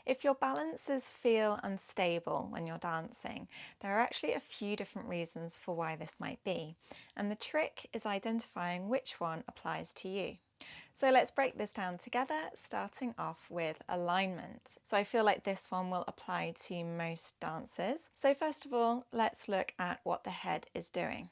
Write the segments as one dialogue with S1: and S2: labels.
S1: If your balances feel unstable when you're dancing, there are actually a few different reasons for why this might be, and the trick is identifying which one applies to you. So let's break this down together, starting off with alignment. So I feel like this one will apply to most dancers. So first of all, let's look at what the head is doing.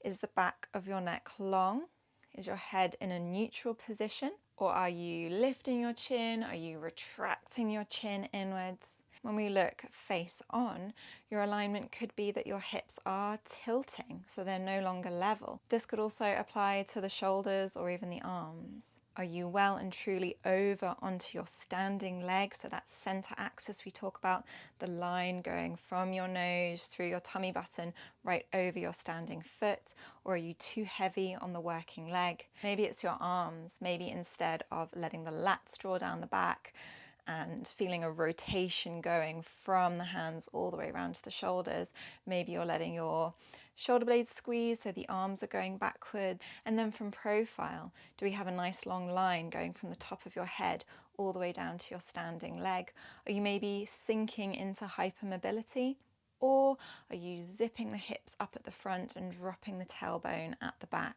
S1: Is the back of your neck long? Is your head in a neutral position? Or are you lifting your chin? Are you retracting your chin inwards? When we look face on, your alignment could be that your hips are tilting, so they're no longer level. This could also apply to the shoulders or even the arms. Are you well and truly over onto your standing leg? So that center axis we talk about, the line going from your nose through your tummy button right over your standing foot, or are you too heavy on the working leg? Maybe it's your arms. Maybe instead of letting the lats draw down the back and feeling a rotation going from the hands all the way around to the shoulders, maybe you're letting your shoulder blades squeeze so the arms are going backwards. And then from profile, do we have a nice long line going from the top of your head all the way down to your standing leg? Are you maybe sinking into hypermobility? Or are you zipping the hips up at the front and dropping the tailbone at the back?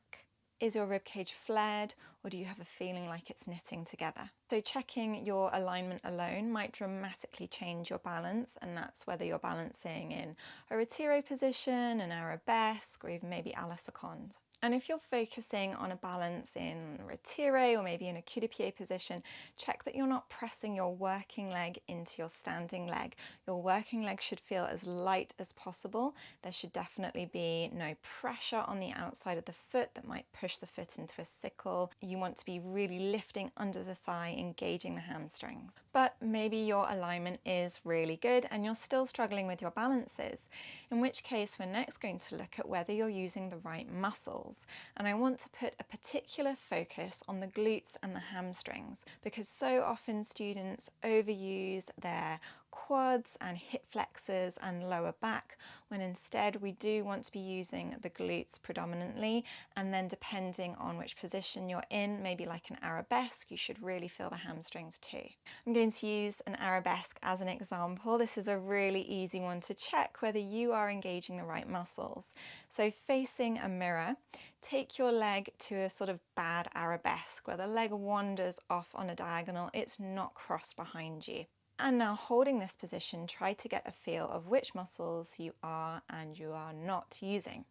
S1: Is your ribcage flared, or do you have a feeling like it's knitting together? So checking your alignment alone might dramatically change your balance, and that's whether you're balancing in a retiro position, an arabesque, or even maybe à la seconde. And if you're focusing on a balance in retiro or maybe in a coup de pied position, check that you're not pressing your working leg into your standing leg. Your working leg should feel as light as possible. There should definitely be no pressure on the outside of the foot that might push the foot into a sickle. You want to be really lifting under the thigh, engaging the hamstrings. But maybe your alignment is really good and you're still struggling with your balances, in which case we're next going to look at whether you're using the right muscles. And I want to put a particular focus on the glutes and the hamstrings, because so often students overuse their quads and hip flexors and lower back, when instead we do want to be using the glutes predominantly, and then depending on which position you're in, maybe like an arabesque, you should really feel the hamstrings too. I'm going to use an arabesque as an example. This is a really easy one to check whether you are engaging the right muscles. So facing a mirror, take your leg to a sort of bad arabesque where the leg wanders off on a diagonal, it's not crossed behind you. And now holding this position, try to get a feel of which muscles you are and you are not using.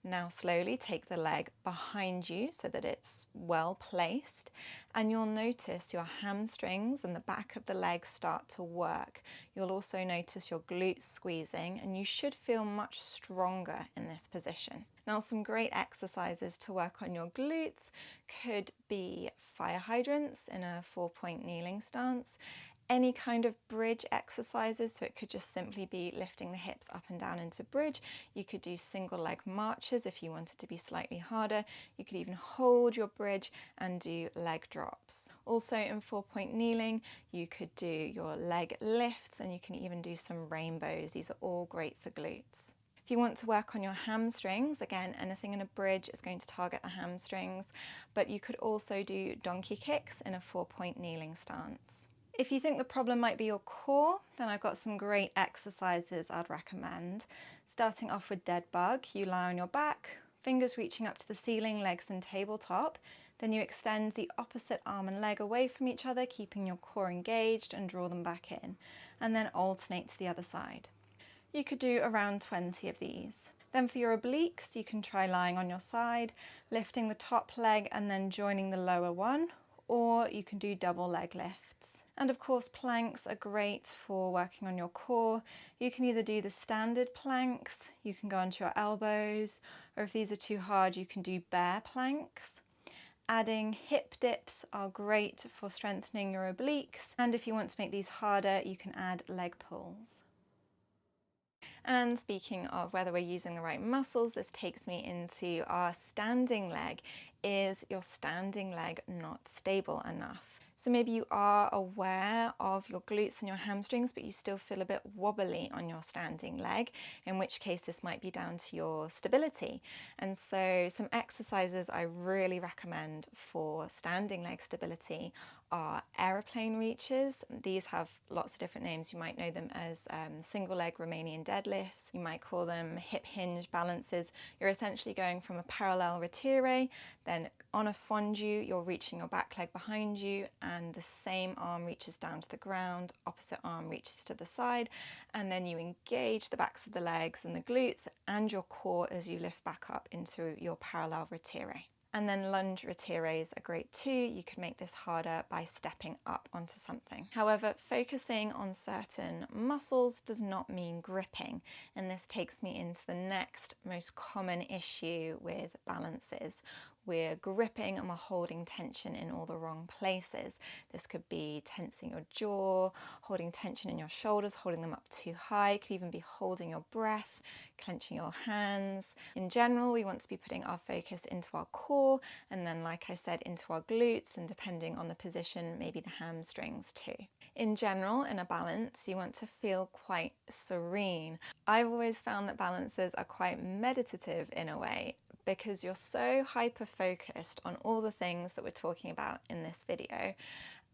S1: Now slowly take the leg behind you so that it's well placed, and you'll notice your hamstrings and the back of the leg start to work. You'll also notice your glutes squeezing, and you should feel much stronger in this position. Now some great exercises to work on your glutes could be fire hydrants in a 4-point kneeling stance, any kind of bridge exercises, so it could just simply be lifting the hips up and down into bridge. You could do single leg marches if you wanted to be slightly harder. You could even hold your bridge and do leg drops. Also in 4-point kneeling, you could do your leg lifts, and you can even do some rainbows. These are all great for glutes. If you want to work on your hamstrings, again, anything in a bridge is going to target the hamstrings, but you could also do donkey kicks in a 4-point kneeling stance. If you think the problem might be your core, then I've got some great exercises I'd recommend. Starting off with dead bug, you lie on your back, fingers reaching up to the ceiling, legs and tabletop. Then you extend the opposite arm and leg away from each other, keeping your core engaged, and draw them back in, and then alternate to the other side. You could do around 20 of these. Then for your obliques, you can try lying on your side, lifting the top leg and then joining the lower one, or you can do double leg lifts. And of course, planks are great for working on your core. You can either do the standard planks, you can go onto your elbows, or if these are too hard, you can do bear planks. Adding hip dips are great for strengthening your obliques. And if you want to make these harder, you can add leg pulls. And speaking of whether we're using the right muscles, this takes me into our standing leg. Is your standing leg not stable enough? So maybe you are aware of your glutes and your hamstrings, but you still feel a bit wobbly on your standing leg, in which case this might be down to your stability. And so some exercises I really recommend for standing leg stability are aeroplane reaches. These have lots of different names. You might know them as single leg Romanian deadlifts. You might call them hip hinge balances. You're essentially going from a parallel retire, then on a fondue, you're reaching your back leg behind you, and the same arm reaches down to the ground, opposite arm reaches to the side, and then you engage the backs of the legs and the glutes and your core as you lift back up into your parallel retire. And then lunge retires are great too. You can make this harder by stepping up onto something. However, focusing on certain muscles does not mean gripping. And this takes me into the next most common issue with balances. We're gripping and we're holding tension in all the wrong places. This could be tensing your jaw, holding tension in your shoulders, holding them up too high. It could even be holding your breath, clenching your hands. In general, we want to be putting our focus into our core, and then, like I said, into our glutes, and depending on the position, maybe the hamstrings too. In general, in a balance, you want to feel quite serene. I've always found that balances are quite meditative in a way, because you're so hyper-focused on all the things that we're talking about in this video,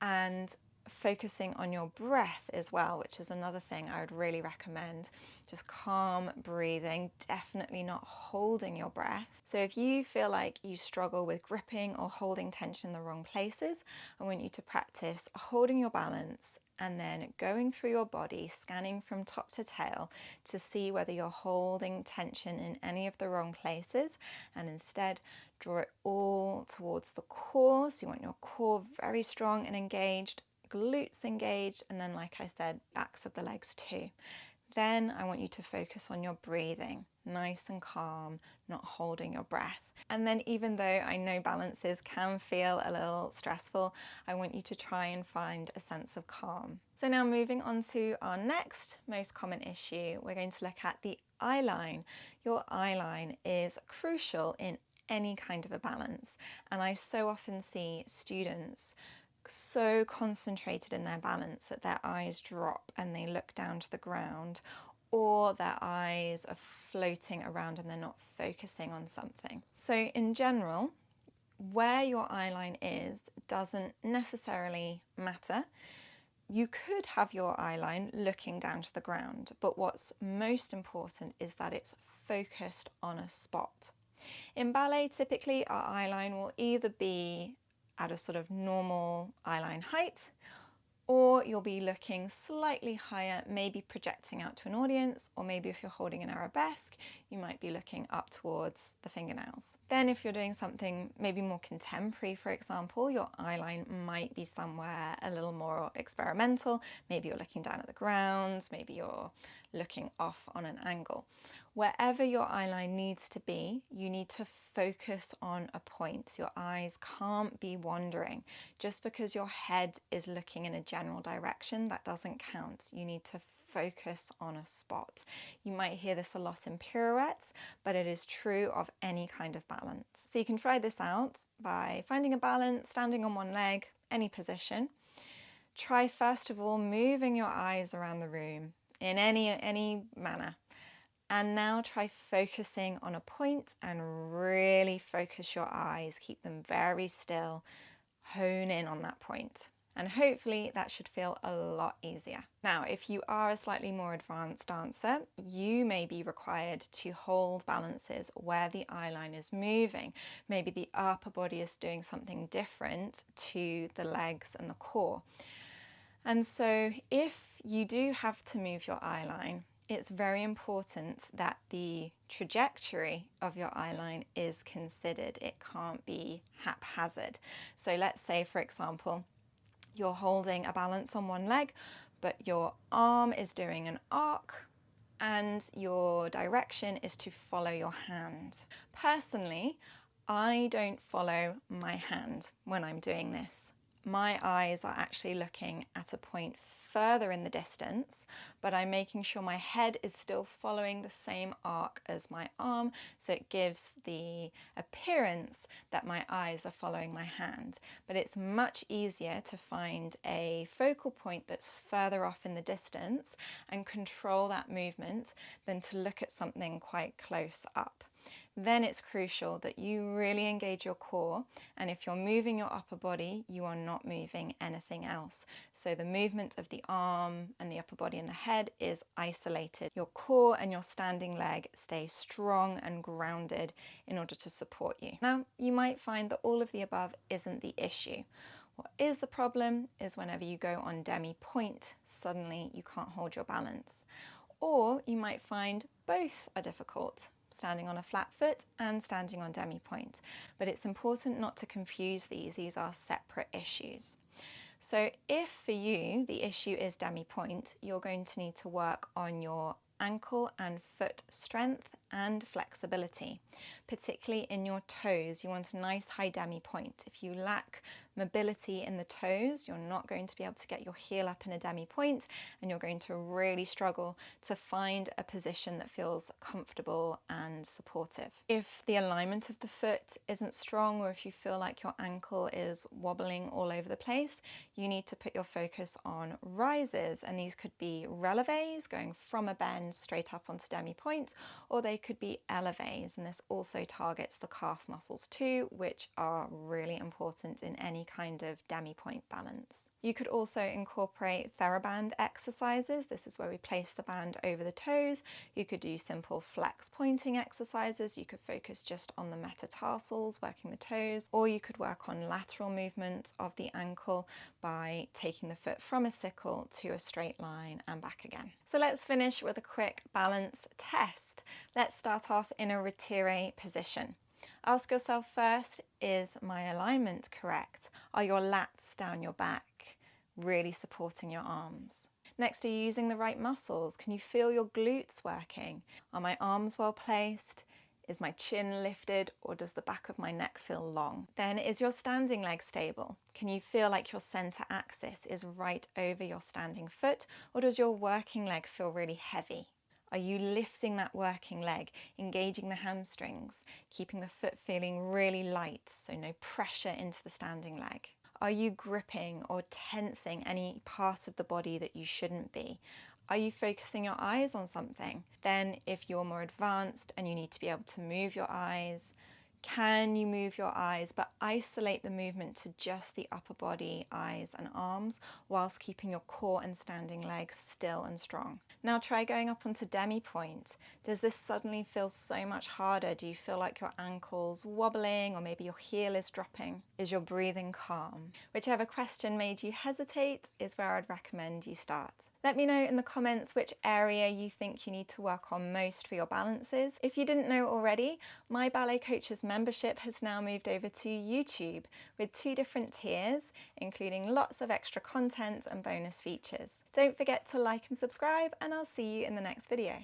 S1: and focusing on your breath as well, which is another thing I would really recommend. Just calm breathing, definitely not holding your breath. So if you feel like you struggle with gripping or holding tension in the wrong places, I want you to practice holding your balance and then going through your body, scanning from top to tail to see whether you're holding tension in any of the wrong places, and instead draw it all towards the core. So you want your core very strong and engaged, glutes engaged, and then, like I said, backs of the legs too. Then I want you to focus on your breathing, nice and calm, not holding your breath. And then, even though I know balances can feel a little stressful, I want you to try and find a sense of calm. So now, moving on to our next most common issue, we're going to look at the eye line. Your eye line is crucial in any kind of a balance, and I so often see students so concentrated in their balance that their eyes drop and they look down to the ground, or their eyes are floating around and they're not focusing on something. So in general, where your eye line is doesn't necessarily matter. You could have your eye line looking down to the ground, but what's most important is that it's focused on a spot. In ballet, typically our eye line will either be at a sort of normal eye line height, or you'll be looking slightly higher, maybe projecting out to an audience, or maybe if you're holding an arabesque, you might be looking up towards the fingernails. Then if you're doing something maybe more contemporary, for example, your eye line might be somewhere a little more experimental. Maybe you're looking down at the ground, maybe you're looking off on an angle. Wherever your eye line needs to be, you need to focus on a point. Your eyes can't be wandering. Just because your head is looking in a general direction, that doesn't count. You need to focus on a spot. You might hear this a lot in pirouettes, but it is true of any kind of balance. So you can try this out by finding a balance, standing on one leg, any position. Try first of all moving your eyes around the room in any manner. And now try focusing on a point and really focus your eyes. Keep them very still. Hone in on that point. And hopefully that should feel a lot easier. Now, if you are a slightly more advanced dancer, you may be required to hold balances where the eye line is moving. Maybe the upper body is doing something different to the legs and the core. And so if you do have to move your eye line, it's very important that the trajectory of your eye line is considered. It can't be haphazard. So let's say, for example, you're holding a balance on one leg, but your arm is doing an arc and your direction is to follow your hand. Personally, I don't follow my hand when I'm doing this. My eyes are actually looking at a point further in the distance, but I'm making sure my head is still following the same arc as my arm, so it gives the appearance that my eyes are following my hand. But it's much easier to find a focal point that's further off in the distance and control that movement than to look at something quite close up. Then it's crucial that you really engage your core, and if you're moving your upper body, you are not moving anything else. So the movement of the arm and the upper body and the head is isolated. Your core and your standing leg stay strong and grounded in order to support you. Now, you might find that all of the above isn't the issue. What is the problem is whenever you go on demi-pointe, suddenly you can't hold your balance. Or you might find both are difficult, standing on a flat foot and standing on demi-pointe. But it's important not to confuse these are separate issues. So if for you the issue is demi-pointe, you're going to need to work on your ankle and foot strength and flexibility, particularly in your toes. You want a nice high demi-pointe. If you lack mobility in the toes, you're not going to be able to get your heel up in a demi-pointe, and you're going to really struggle to find a position that feels comfortable and supportive. If the alignment of the foot isn't strong, or if you feel like your ankle is wobbling all over the place, you need to put your focus on rises, and these could be relevés, going from a bend straight up onto demi-pointe, or they could be elevés, and this also targets the calf muscles too, which are really important in any kind of demi-pointe balance. You could also incorporate TheraBand exercises. This is where we place the band over the toes. You could do simple flex pointing exercises. You could focus just on the metatarsals, working the toes, or you could work on lateral movement of the ankle by taking the foot from a sickle to a straight line and back again. So let's finish with a quick balance test. Let's start off in a retiré position. Ask yourself first, is my alignment correct? Are your lats down your back, really supporting your arms? Next, are you using the right muscles? Can you feel your glutes working? Are my arms well placed? Is my chin lifted, or does the back of my neck feel long? Then, is your standing leg stable? Can you feel like your center axis is right over your standing foot, or does your working leg feel really heavy? Are you lifting that working leg, engaging the hamstrings, keeping the foot feeling really light, so no pressure into the standing leg? Are you gripping or tensing any part of the body that you shouldn't be? Are you focusing your eyes on something? Then, if you're more advanced and you need to be able to move your eyes, can you move your eyes but isolate the movement to just the upper body, eyes and arms, whilst keeping your core and standing legs still and strong? Now try going up onto demi-pointe. Does this suddenly feel so much harder? Do you feel like your ankle's wobbling, or maybe your heel is dropping? Is your breathing calm? Whichever question made you hesitate is where I'd recommend you start. Let me know in the comments which area you think you need to work on most for your balances. If you didn't know already, my Ballet Coaches membership has now moved over to YouTube with 2 different tiers, including lots of extra content and bonus features. Don't forget to like and subscribe, and I'll see you in the next video.